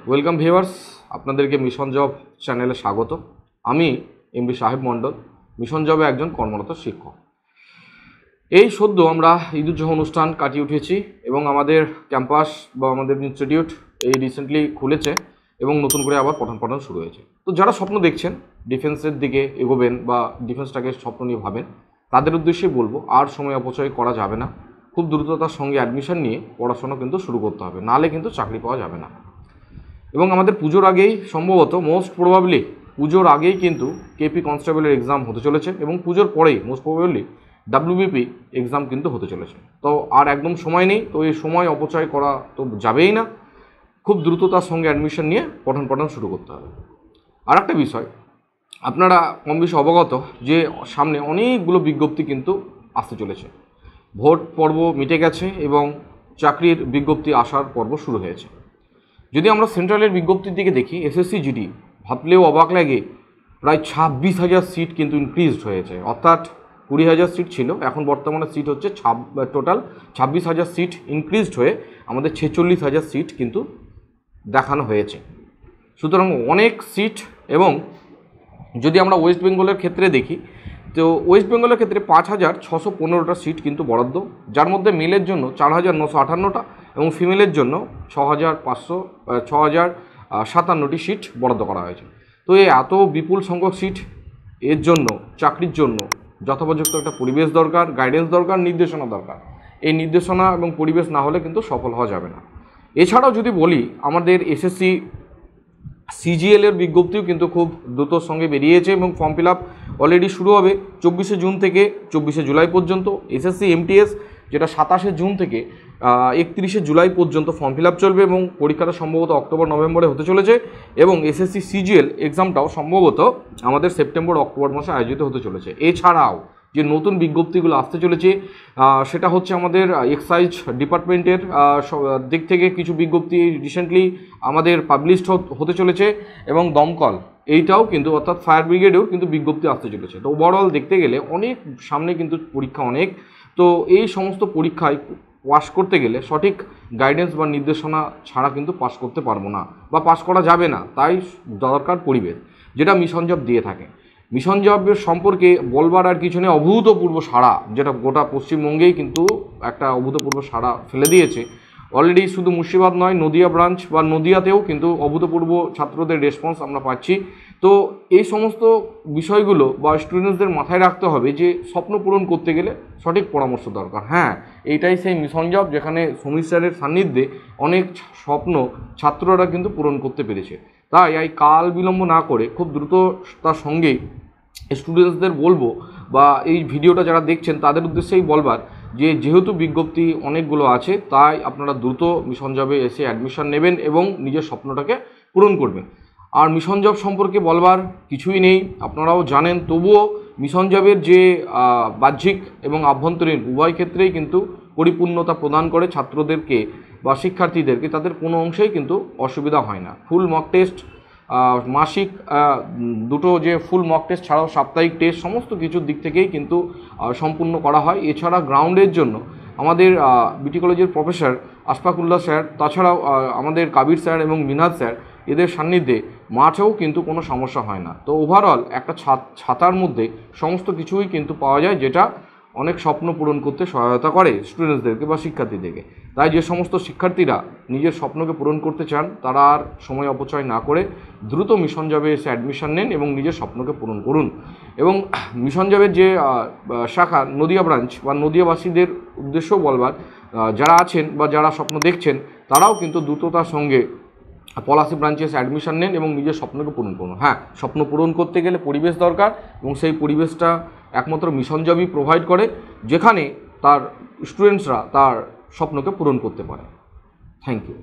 Welcome viewers, আপনাদেরকে mission job চ্যানেলে স্বাগত। আমি এমবি সাহেব মণ্ডল, মিশন জবে একজন কর্মরত শিক্ষক। এই সদ্য আমরা ঈদুজ্জোহা অনুষ্ঠান কাটিয়ে উঠেছি এবং আমাদের ক্যাম্পাস বা আমাদের ইনস্টিটিউট এই রিসেন্টলি খুলেছে এবং নতুন করে আবার পঠন পাঠন শুরু হয়েছে। তো যারা স্বপ্ন দেখছেন ডিফেন্সের দিকে এগোবেন বা ডিফেন্সটাকে স্বপ্ন নিয়ে ভাবেন, তাদের উদ্দেশ্যে বলবো আর সময় অপচয় করা যাবে না। খুব দ্রুততার সঙ্গে অ্যাডমিশন নিয়ে পড়াশোনা কিন্তু শুরু করতে হবে, নাহলে কিন্তু চাকরি পাওয়া যাবে না। এবং আমাদের পুজোর আগেই সম্ভবত মোস্ট প্রবাবলি পুজোর আগেই কিন্তু কেপি কনস্টেবলের এক্সাম হতে চলেছে এবং পুজোর পরেই মোস্ট প্রবাবলি ডাব্লিউবিপি এক্সাম কিন্তু হতে চলেছে। তো আর একদম সময় নেই, তো এই সময় অপচয় করা তো যাবেই না। খুব দ্রুততার সঙ্গে অ্যাডমিশন নিয়ে পঠন পাঠন শুরু করতে হবে। আর একটা বিষয়, আপনারা কম বেশি অবগত যে সামনে অনেকগুলো বিজ্ঞপ্তি কিন্তু আসতে চলেছে। ভোট পর্ব মিটে গেছে এবং চাকরির বিজ্ঞপ্তি আসার পর্ব শুরু হয়েছে। যদি আমরা সেন্ট্রালের বিজ্ঞপ্তির দিকে দেখি, এসএসসি জিডি ভাবলেও অবাক লাগে, প্রায় 26,000 সিট কিন্তু ইনক্রিজড হয়েছে। অর্থাৎ 20,000 সিট ছিল, এখন বর্তমানে সিট হচ্ছে টোটাল 26,000 সিট ইনক্রিজড হয়ে আমাদের 46,000 সিট কিন্তু দেখানো হয়েছে। সুতরাং অনেক সিট। এবং যদি আমরা ওয়েস্ট বেঙ্গলের ক্ষেত্রে দেখি, তো ওয়েস্ট বেঙ্গলের ক্ষেত্রে 5,615টা সিট কিন্তু বরাদ্দ, যার মধ্যে মেলের জন্য 4,958টা এবং ফিমেলের জন্য 6,57টি সিট বরাদ্দ করা হয়েছে। তো এই এত বিপুল সংখ্যক সিট, এর জন্য চাকরির জন্য যথোপযুক্ত একটা পরিবেশ দরকার, গাইডেন্স দরকার, নির্দেশনা দরকার। এই নির্দেশনা এবং পরিবেশ না হলে কিন্তু সফল হওয়া যাবে না। এছাড়াও যদি বলি, আমাদের এসএসসি সিজিএলের বিজ্ঞপ্তিও কিন্তু খুব দ্রুতর সঙ্গে বেরিয়েছে এবং ফর্ম ফিল আপ অলরেডি শুরু হবে 24শে জুন থেকে 24শে জুলাই পর্যন্ত। এসএসসি এমটিএস যেটা 27শে জুন থেকে 31শে জুলাই পর্যন্ত ফর্ম ফিল আপ চলবে এবং পরীক্ষাটা সম্ভবত অক্টোবর নভেম্বরে হতে চলেছে। এবং এসএসসি সিজিএল এক্সামটাও সম্ভবত আমাদের সেপ্টেম্বর অক্টোবর মাসে আয়োজিত হতে চলেছে। এছাড়াও যে নতুন বিজ্ঞপ্তিগুলো আসতে চলেছে সেটা হচ্ছে আমাদের এক্সাইজ ডিপার্টমেন্টের দিক থেকে কিছু বিজ্ঞপ্তি রিসেন্টলি আমাদের পাবলিশড হতে চলেছে এবং দমকল এইটাও কিন্তু, অর্থাৎ ফায়ার ব্রিগেডেও কিন্তু বিজ্ঞপ্তি আসতে চলেছে। তো ওভারঅল দেখতে গেলে অনেক সামনে কিন্তু পরীক্ষা অনেক। তো এই সমস্ত পরীক্ষায় পাস করতে গেলে সঠিক গাইডেন্স বা নির্দেশনা ছাড়া কিন্তু পাস করতে পারবো না বা পাস করা যাবে না। তাই দরকার পরিবেশ, যেটা মিশন জব দিয়ে থাকে। মিশন জবের সম্পর্কে বলবার আর কিছু নেই, অভূতপূর্ব সাড়া, যেটা গোটা পশ্চিমবঙ্গেই কিন্তু একটা অভূতপূর্ব সাড়া ফেলে দিয়েছে। অলরেডি শুধু মুর্শিদাবাদ নয়, নদিয়া ব্রাঞ্চ বা নদিয়াতেও কিন্তু অভূতপূর্ব ছাত্রদের রেসপন্স আমরা পাচ্ছি। তো এই সমস্ত বিষয়গুলো বা স্টুডেন্টসদের মাথায় রাখতে হবে যে স্বপ্ন পূরণ করতে গেলে সঠিক পরামর্শ দরকার। হ্যাঁ, এইটাই সেই মিশন জব যেখানে সমীর স্যারের সান্নিধ্যে অনেক স্বপ্ন ছাত্ররা কিন্তু পূরণ করতে পেরেছে। তাই এই কাল বিলম্ব না করে খুব দ্রুত তার সঙ্গেই স্টুডেন্টসদের বলবো বা এই ভিডিওটা যারা দেখছেন তাদের উদ্দেশ্যেই বলবার যে যেহেতু বিজ্ঞপ্তি অনেকগুলো আছে, তাই আপনারা দ্রুত মিশন জবে এসে অ্যাডমিশন নেবেন এবং নিজের স্বপ্নটাকে পূরণ করবেন। আর মিশন জব সম্পর্কে বলবার কিছুই নেই, আপনারাও জানেন। তবুও মিশন জবের যে বাহ্যিক এবং আভ্যন্তরীণ উভয় ক্ষেত্রেই কিন্তু পরিপূর্ণতা প্রদান করে ছাত্রদেরকে বা শিক্ষার্থীদেরকে, তাদের কোনো অংশেই কিন্তু অসুবিধা হয় না। ফুল মক টেস্ট, মাসিক দুটো যে ফুল মক টেস্ট ছাড়াও সাপ্তাহিক টেস্ট, সমস্ত কিছুর দিক থেকেই কিন্তু সম্পূর্ণ করা হয়। এছাড়া গ্রাউন্ডের জন্য আমাদের বিটি কলেজের প্রফেসর আশফাকুল্লাহ স্যার, তাছাড়াও আমাদের কাবির স্যার এবং মিনহাজ স্যার, এদের সান্নিধ্যে মাঠেও কিন্তু কোনো সমস্যা হয় না। তো ওভারঅল একটা ছাতার মধ্যে সমস্ত কিছুই কিন্তু পাওয়া যায়, যেটা অনেক স্বপ্ন পূরণ করতে সহায়তা করে স্টুডেন্টসদেরকে বা শিক্ষার্থীদেরকে। তাই যে সমস্ত শিক্ষার্থীরা নিজের স্বপ্নকে পূরণ করতে চান, তারা আর সময় অপচয় না করে দ্রুত মিশন জবে এসে অ্যাডমিশন নেন এবং নিজের স্বপ্নকে পূরণ করুন। এবং মিশন জবের যে শাখা নদিয়া ব্রাঞ্চ বা নদিয়াবাসীদের উদ্দেশ্যও বলবার, যারা আছেন বা যারা স্বপ্ন দেখছেন, তারাও কিন্তু দ্রুততার সঙ্গে পলাশী ব্রাঞ্চে এসে অ্যাডমিশন নেন এবং নিজের স্বপ্নকে পূরণ করুন। হ্যাঁ, স্বপ্ন পূরণ করতে গেলে পরিবেশ দরকার এবং সেই পরিবেশটা একমাত্র মিশন জবই প্রোভাইড করে, যেখানে তার স্টুডেন্টসরা তার স্বপ্নকে পূরণ করতে পারে। Thank you.